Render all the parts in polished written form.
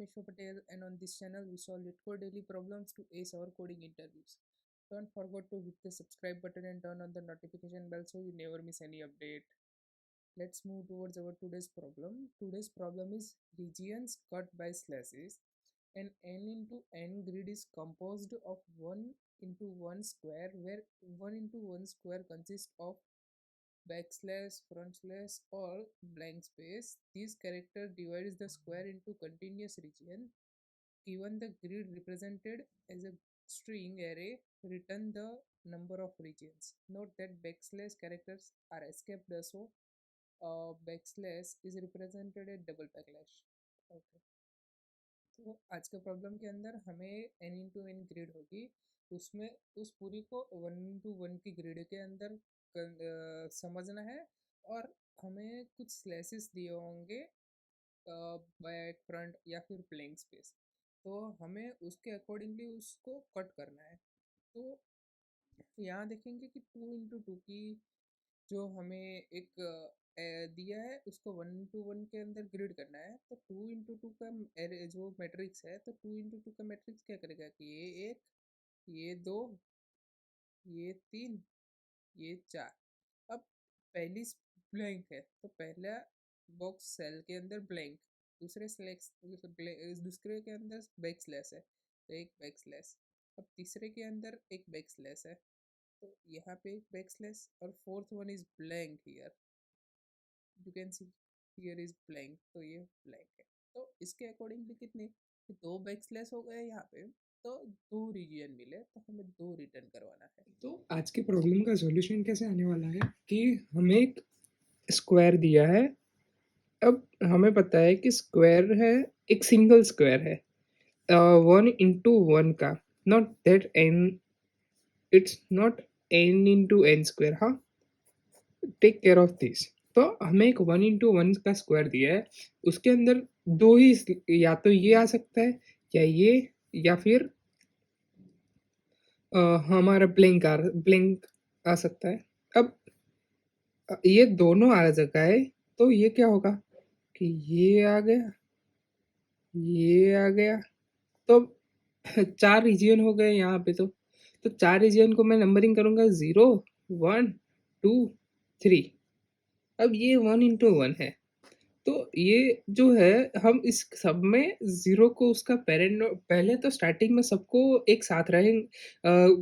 Vishwa Patel, and on this channel we solve LeetCode daily problems to ace our coding interviews. Don't forget to hit the subscribe button and turn on the notification bell so you never miss any update. Let's move towards our today's problem. Today's problem is regions cut by slashes. An n into n grid is composed of 1 into 1 square, where 1 into 1 square consists of backslash, front slash, or blank space. This character divides the square into continuous region. Given the grid represented as a string array, return the number of regions. Note that backslash characters are escaped, so backslash is represented a double backslash. Okay. तो आज के problem के अंदर हमें n into N grid होगी, उसमें उस पूरी को 1 इंटू 1 की ग्रिड के अंदर समझना है, और हमें कुछ स्लैसेस दिए होंगे बैक फ्रंट या फिर ब्लैंक स्पेस, तो हमें उसके अकॉर्डिंगली उसको कट करना है। तो यहाँ देखेंगे कि 2 इंटू 2 की जो हमें एक दिया है उसको 1 इंटू 1 के अंदर ग्रिड करना है। तो 2 इंटू 2 का जो मैट्रिक्स है, तो 2 इंटू 2 का मैट्रिक्स क्या करेगा कि ये 1, ये 2, ये 3, ये 4। अब पहली ब्लैंक है तो पहला बॉक्स सेल के अंदर ब्लैंक, दूसरे के अंदर बैक स्लैश है तो एक बैक स्लैश, अब तीसरे के अंदर एक बैक स्लैश है तो यहाँ पे एक बैक स्लैश, और fourth one is blank here, you can see here is blank, तो ये ब्लैंक है। तो इसके अकॉर्डिंगली कितने, दो बैक स्लैश हो गए यहाँ पे, तो दो रीजन मिले, तो हमें दो रिटर्न करवाना है। तो आज के प्रॉब्लम का सॉल्यूशन कैसे आने वाला है कि हमें एक स्क्वायर दिया है। अब हमें पता है कि स्क्वायर है, एक सिंगल स्क्वायर है 1 इंटू 1 का, not that N, it's not N into N square. हाँ, टेक केयर ऑफ दिस। तो हमें एक 1 इंटू 1 का स्क्वायर दिया है, उसके अंदर दो ही, या तो ये आ सकता है या ये, या फिर हमारा ब्लैंक आ सकता है। अब ये दोनों आ सकता है, तो ये क्या होगा कि ये आ गया, ये आ गया, तो 4 रीजन हो गए यहाँ पे। तो 4 रीजन को मैं नंबरिंग करूँगा 0, 1, 2, 3। अब ये 1 इंटू 1 है, तो ये जो है हम इस सब में 0 को उसका पेरेंट पहले तो स्टार्टिंग में सबको एक साथ रहेंगे,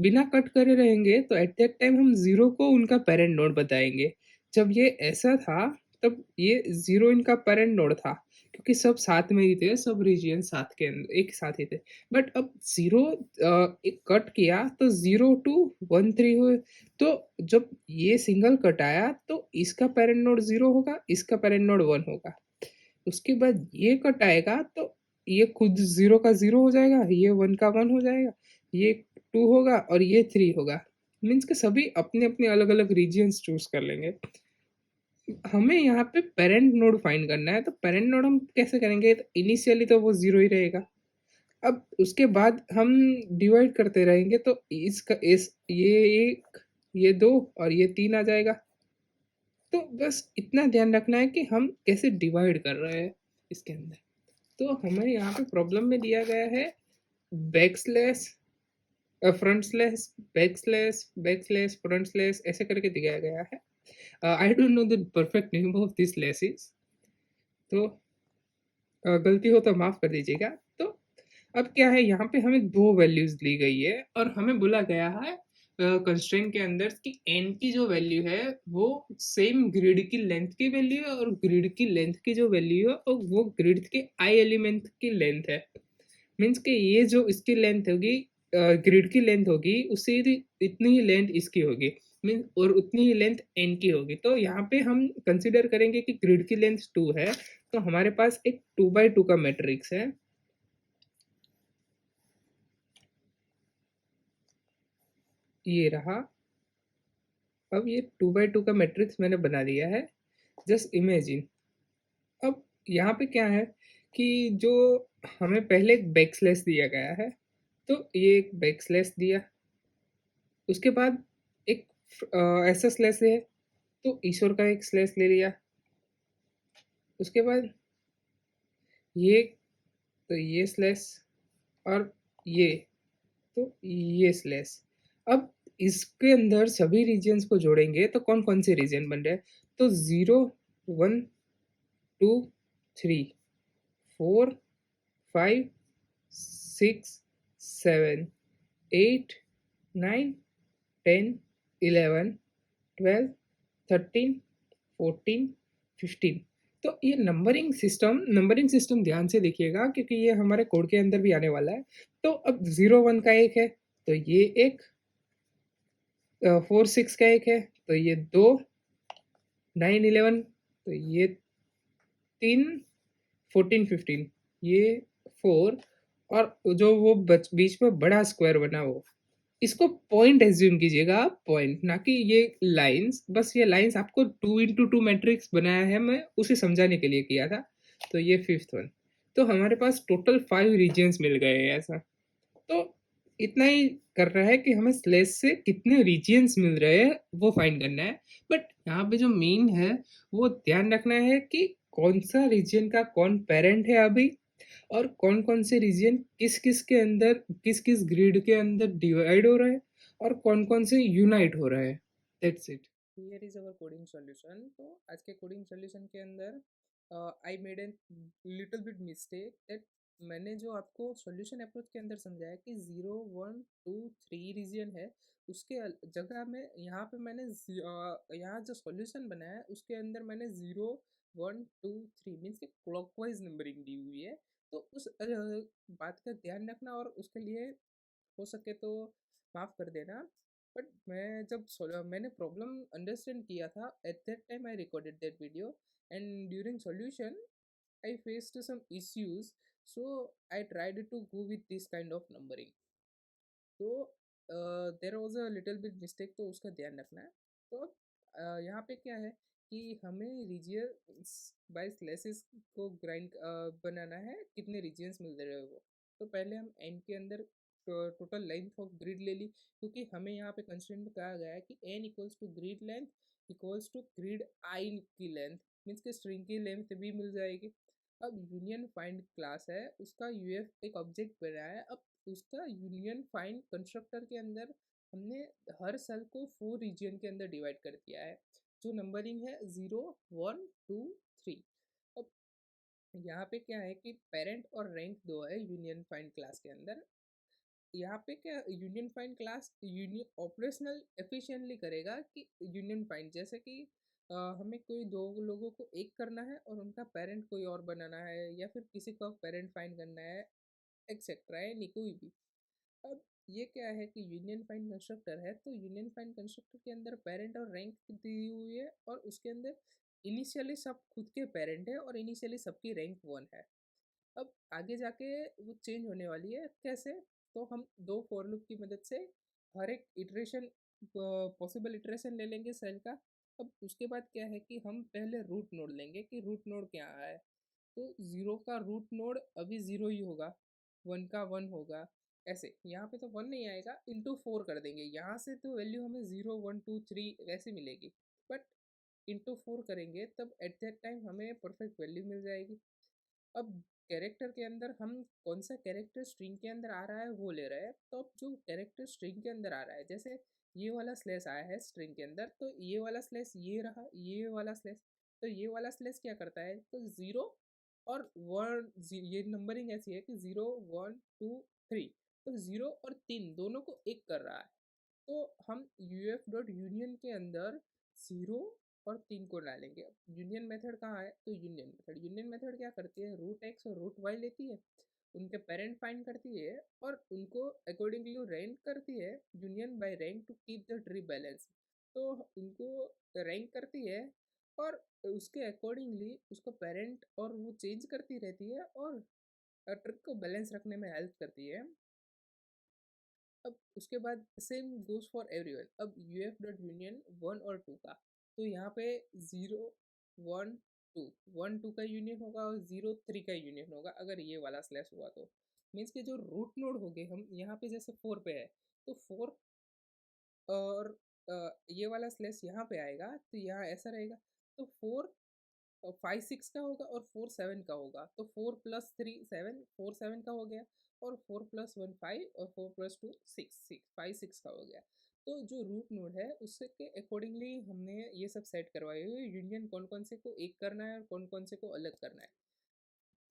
बिना कट करे रहेंगे, तो एट दैट टाइम हम 0 को उनका पेरेंट नोड बताएंगे। जब ये ऐसा था तब ये 0 इनका पेरेंट नोड था, क्योंकि सब साथ में ही थे, सब रीजन साथ के अंदर एक साथ ही थे। बट अब 0 एक कट किया तो 0 टू 1 3 हुए, तो जब ये सिंगल कट आया तो इसका पेरेंट नोड 0 होगा, इसका पेरेंट नोड 1 होगा। उसके बाद ये कट आएगा तो ये खुद 0 का 0 हो जाएगा, ये 1 का 1 हो जाएगा, ये 2 होगा और ये 3 होगा। मीन्स के सभी अपने अपने अलग अलग रीजियंस चूज कर लेंगे। हमें यहाँ पे पेरेंट नोड फाइंड करना है, तो पेरेंट नोड हम कैसे करेंगे, तो इनिशियली तो वो 0 ही रहेगा। अब उसके बाद हम डिवाइड करते रहेंगे, तो इसका ये 1, ये 2 और ये 3 आ जाएगा। तो बस इतना ध्यान रखना है कि हम कैसे डिवाइड कर रहे हैं इसके अंदर। तो हमें यहाँ पे प्रॉब्लम में दिया गया है back slash, front slash, back slash, front slash, ऐसे करके दिया गया है। I don't know the perfect name of this slashes, तो गलती हो तो माफ कर दीजिएगा। तो अब क्या है, यहाँ पे हमें दो वैल्यूज ली गई है और हमें बोला गया है कंस्ट्रेंट के अंदर कि n की जो वैल्यू है वो सेम ग्रिड की लेंथ की वैल्यू है, और ग्रिड की लेंथ की जो वैल्यू है और वो ग्रिड के i एलिमेंट की लेंथ है। मीन्स कि ये जो इसकी लेंथ होगी, ग्रिड की लेंथ होगी, उससे इतनी ही लेंथ इसकी होगी, मीन और उतनी ही लेंथ n की होगी। तो यहाँ पे हम कंसिडर करेंगे कि ग्रिड की लेंथ 2 है, तो हमारे पास एक 2 by 2 का मैट्रिक्स है। ये रहा। अब ये 2 by 2 का मैट्रिक्स मैंने बना दिया है, जस्ट इमेजिन। अब यहाँ पे क्या है कि जो हमें पहले एक बैक स्लैश दिया गया है, तो ये एक बैक स्लैश दिया, उसके बाद एक ऐसा स्लैश है तो ईश्वर का एक स्लैश ले लिया, उसके बाद ये तो ये स्लैश और ये, तो ये स्लैश। अब इसके अंदर सभी रीजन्स को जोड़ेंगे तो कौन कौन से रीजन बन रहे हैं? तो 0 1 2 3 4 5 6 7 8 9 10 11 12 13 14 15। तो ये नंबरिंग सिस्टम ध्यान से देखिएगा क्योंकि ये हमारे कोड के अंदर भी आने वाला है। तो अब 0 1 का एक है, तो ये एक, 4 6 का एक है, तो ये दो, 9 11, तो ये तीन, 14 15, ये 4, और जो वो बीच में बड़ा स्क्वायर बना वो, इसको पॉइंट एज्यूम कीजिएगा आप, पॉइंट, ना कि ये लाइंस। बस ये लाइंस आपको 2 into 2 मैट्रिक्स बनाया है, मैं उसे समझाने के लिए किया था। तो ये फिफ्थ वन। तो हमारे पास टोटल 5 रीजन्स मिल गए हैं ऐसा। तो इतना ही कर रहा है कि हमें स्लेश से कितने रीजियंस मिल रहे हैं वो फाइंड करना है। बट यहाँ पे जो मेन है वो ध्यान रखना है कि कौन सा रीजन का कौन पेरेंट है अभी, और कौन कौन से रीजन किस किस के अंदर, किस किस ग्रिड के अंदर डिवाइड हो रहा है, और कौन कौन से यूनाइट हो रहा है। That's it. Here is our coding solution. तो आज के कोडिंग सॉल्यूशन के अंदर I made an little bit mistake that मैंने जो आपको सॉल्यूशन अप्रोच के अंदर समझाया कि 0 1 2 3 रीजन है, उसके जगह में यहाँ पे मैंने यहाँ जो सॉल्यूशन बनाया है उसके अंदर मैंने 0 1 2 3 मीन्स के क्लॉकवाइज नंबरिंग दी हुई है। तो उस बात का ध्यान रखना और उसके लिए हो सके तो माफ़ कर देना। बट मैं जब मैंने प्रॉब्लम अंडरस्टैंड किया था at that time I recorded that video and during solution I faced some issues, so I tried to go with this kind of numbering. तो there was a little bit mistake, तो उसका ध्यान रखना है। तो यहाँ पे क्या है कि हमें रीजियन बाय स्लेसेस को ग्राइंड बनाना है, कितने रीजियंस मिल रहे हैं वो। तो पहले हम एन के अंदर टोटल लेंथ ऑफ ग्रिड ले ली, क्योंकि हमें यहाँ पे कंस्ट्रेंट में कहा गया है कि N equals to grid length equals to grid I की लेंथ, मीन्स के स्ट्रिंग की लेंथ भी मिल जाएगी। अब यूनियन फाइंड क्लास है, उसका यूएफ एक ऑब्जेक्ट बनाया है। अब उसका यूनियन फाइंड कंस्ट्रक्टर के अंदर हमने हर सेल को 4 रीजन के अंदर डिवाइड कर दिया है, जो नंबरिंग है 0 1 2 3। अब यहाँ पे क्या है कि पेरेंट और रैंक दो है यूनियन फाइंड क्लास के अंदर। यहाँ पे क्या union find class union operational efficiently करेगा कि यूनियन फाइंड जैसे कि हमें कोई दो लोगों को एक करना है और उनका पेरेंट कोई और बनाना है, या फिर किसी का पेरेंट फाइंड करना है, एक्सेट्रा है, नहीं कोई भी। अब ये क्या है कि यूनियन फाइंड कंस्ट्रक्टर है, तो यूनियन फाइंड कंस्ट्रक्टर के अंदर पेरेंट और रैंक दी हुई है, और उसके अंदर इनिशियली सब खुद के पेरेंट है और इनिशियली सबकी रैंक 1 है। अब आगे जाके वो चेंज होने वाली है, कैसे? तो हम दो फॉर लूप की मदद से हर एक इटरेशन, पॉसिबल इटरेशन ले लेंगे सेल का। अब उसके बाद क्या है कि हम पहले रूट नोड लेंगे कि रूट नोड क्या है। तो 0 का रूट नोड अभी 0 ही होगा, 1 का 1 होगा। ऐसे यहाँ पे तो 1 नहीं आएगा, इंटू 4 कर देंगे, यहाँ से तो वैल्यू हमें 0 1 2 3 ऐसे मिलेगी। बट इंटू 4 करेंगे तब एट दैट टाइम हमें परफेक्ट वैल्यू मिल जाएगी। अब कैरेक्टर के अंदर हम कौन सा कैरेक्टर स्ट्रिंग के अंदर आ रहा है वो ले रहे हैं। तो अब जो कैरेक्टर स्ट्रिंग के अंदर आ रहा है, जैसे ये वाला स्लेस आया है स्ट्रिंग के अंदर, तो ये वाला स्लेस ये रहा, ये वाला स्लेस। तो ये वाला स्लेस क्या करता है, तो 0 और 1, ये नंबरिंग ऐसी है कि 0 1 2 3, तो 0 और 3 दोनों को एक कर रहा है। तो हम uf.union के अंदर 0 और 3 को डालेंगे। यूनियन मेथड कहाँ है, तो यूनियन मेथड क्या करती है, रूट एक्स और रूट वाई लेती है, उनके पेरेंट फाइंड करती है और उनको अकॉर्डिंगली रैंक करती है, union by rank to keep the tree balance. तो उनको रैंक करती है और उसके अकॉर्डिंगली उसको पेरेंट और वो चेंज करती रहती है और ट्रिक को बैलेंस रखने में हेल्प करती है। अब उसके बाद सेम गोज फॉर एवरीवन। अब uf.union 1 और 2 का, तो यहाँ पे 0 1 2 का यूनियन होगा और 0 3 का यूनियन होगा, अगर ये वाला स्लैश हुआ तो मीन्स के जो रूट नोड हो गए हम यहाँ पे, जैसे 4 पे है तो 4 और ये वाला स्लैश यहाँ पे आएगा, तो यहाँ ऐसा रहेगा। तो 4 फाइव सिक्स का होगा और फोर सेवन का होगा, तो four plus three seven, four seven का हो गया, और फोर प्लस वन फाइव, और four plus two six, six five six का हो गया। तो जो रूट नोड है उसके अकॉर्डिंगली हमने ये सब सेट करवाए हुए, यूनियन कौन कौन से को एक करना है और कौन कौन से को अलग करना है।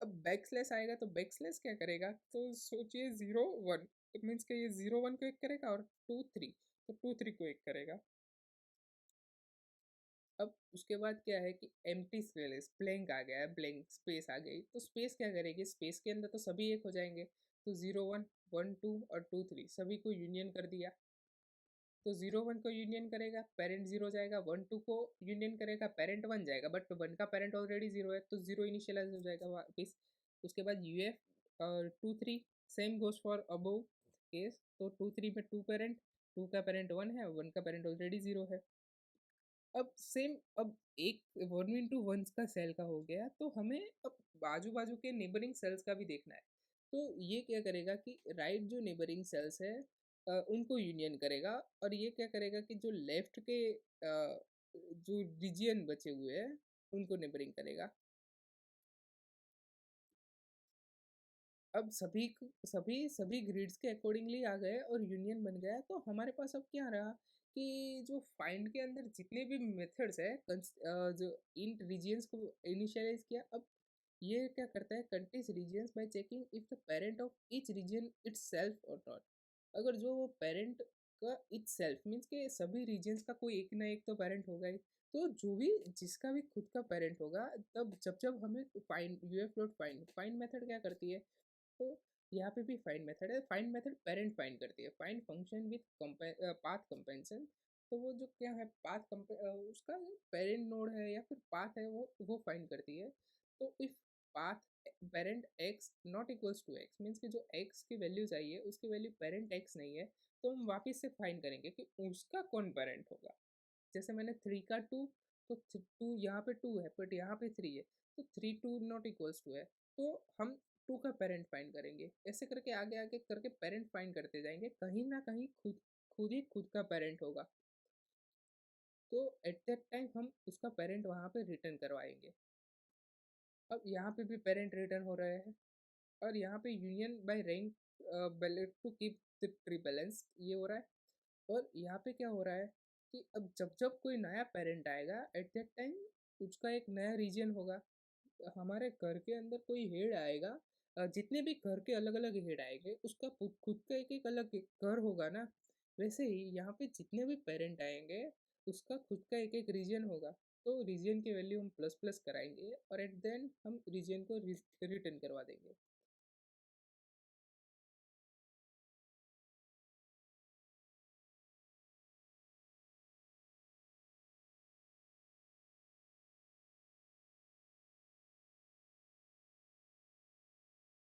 अब बैक स्लैश आएगा तो बैक स्लैश क्या करेगा, तो सोचिए जीरो वन, तो मीन्स कि ये जीरो वन को एक करेगा, और टू थ्री तो टू थ्री को एक करेगा। अब उसके बाद क्या है कि एम्प्टी स्पेस ब्लैंक आ गया है, ब्लैंक स्पेस आ गई, तो स्पेस क्या करेगी, स्पेस के अंदर तो सभी एक हो जाएंगे, तो जीरो वन, वन टू और टू थ्री सभी को यूनियन कर दिया। तो जीरो वन को यूनियन करेगा, पेरेंट जीरो जाएगा, वन टू को यूनियन करेगा, पेरेंट वन जाएगा, बट वन का पेरेंट ऑलरेडी जीरो है तो जीरो इनिशियलाइज हो जाएगा वापिस। उसके बाद यू एफ और two three, same goes for above case, तो टू थ्री में टू पेरेंट, टू का पेरेंट वन है, वन का पेरेंट ऑलरेडी जीरो है। अब सेम, अब एक वन इंटू वन का सेल का हो गया, तो हमें अब बाजू बाजू के नेबरिंग सेल्स का भी देखना है। तो ये क्या करेगा कि राइट जो नेबरिंग सेल्स है उनको यूनियन करेगा, और ये क्या करेगा कि जो लेफ्ट के जो रीजियन बचे हुए हैं उनको नेबरिंग करेगा। अब सभी सभी ग्रिड्स के अकॉर्डिंगली आ गए और यूनियन बन गया, तो हमारे पास अब क्या रहा कि जो फाइंड के अंदर जितने भी मेथड्स है जो इन रीजियंस को इनिशियलाइज किया, अब ये क्या करता है, countries regions bye checking if the parent of each reason it's self और नॉट। अगर जो वो पेरेंट का इट्स सेल्फ मीन्स के सभी रीजन्स का कोई एक ना एक तो पेरेंट होगा ही, तो जो भी जिसका भी खुद का पेरेंट होगा, तब जब जब हमें find UF dot find find method क्या करती है, तो यहाँ पे भी फाइंड मेथड है, फाइंड मेथड पेरेंट फाइंड करती है, फाइंड फंक्शन विथ पाथ कंपेंसन। तो वो जो क्या है पाथ उसका पेरेंट नोड है या फिर पाथ है, वो फाइंड करती है। तो if path parent X not equals to X means कि जो एक्स की वैल्यू चाहिए उसकी वैल्यू पेरेंट एक्स नहीं है, तो हम वापस से फाइंड करेंगे कि उसका कौन पेरेंट होगा। जैसे मैंने थ्री का टू, तो टू यहाँ पे टू है बट यहाँ पे थ्री है, तो three two not equals to है, तो हम टू का पेरेंट फाइंड करेंगे। ऐसे करके आगे आगे करके पेरेंट फाइंड करते जाएंगे, कहीं ना कहीं खुद ही खुद का पेरेंट होगा, तो एट दैट टाइम हम उसका पेरेंट वहाँ पे रिटर्न करवाएंगे। अब यहाँ पे भी पेरेंट रिटर्न हो रहे हैं, और यहाँ पे union by rank ballot to keep the tree balance ये हो रहा है। और यहाँ पे क्या हो रहा है कि अब जब जब कोई नया पेरेंट आएगा एट दैट टाइम उसका एक नया रीजन होगा। हमारे घर के अंदर कोई हेड आएगा, जितने भी घर के अलग अलग हेड आएंगे उसका खुद खुद का एक एक अलग घर होगा ना, वैसे ही यहाँ पे जितने भी पेरेंट आएंगे उसका खुद का एक एक रीजन होगा। तो रीजन की वैल्यू हम प्लस प्लस कराएंगे और एट द एंड हम रीजन को रिटर्न करवा देंगे।